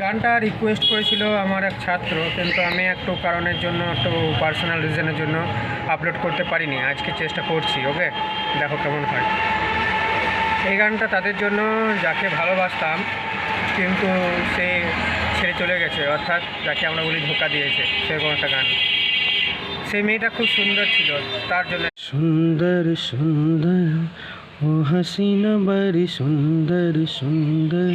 গানটা রিকোয়েস্ট করেছিল আমার এক ছাত্র, কিন্তু আমি একটু কারণের জন্য, একটু পার্সোনাল রিজনের জন্য আপলোড করতে পারিনি। আজকে চেষ্টা করছি, ওকে, দেখো কেমন হয়। এই গানটা তাদের জন্য যাকে ভালোবাসতাম কিন্তু সে ছেড়ে চলে গেছে, অর্থাৎ যাকে আমরা বলি ধোঁকা দিয়েছে, সেরকম একটা গান। সেই মেয়েটা খুব সুন্দর ছিল, তার জন্য। सुंदर सुंदर ओ हसीना बड़ी सुंदर सुंदर,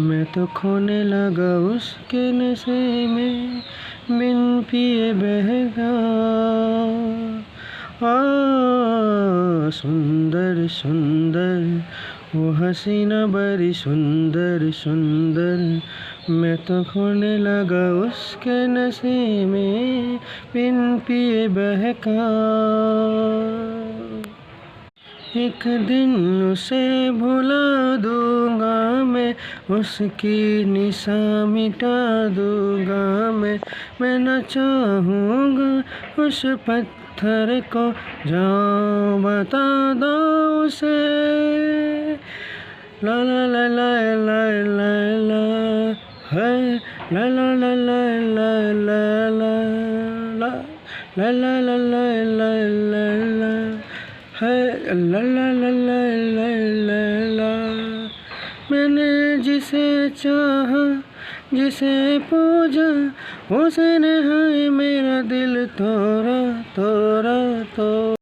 मैं तो खोने लगा उसके नशे में, बिन पिए बह गया। सुंदर सुंदर वो हसीना बड़ी सुंदर सुंदर, मैं तो खोने लगा उसके नशे में, बिन पिए बहका। एक दिन उसे भुला दूंगा मैं, उसकी निशा मिटा दूंगा मैं न चाहूँगा उस पत्थर को, जाओ बता दो उसे। ला ला ला ला ला ला ला है, ला ला ला ला ला ला ला ला ला ला ला ला ला ला ला है, ला ला ला ला ला ला ला। मैंने जिसे चाहा, जिसे पूजा, उसने है मेरा दिल तोड़ा तोड़ा तो।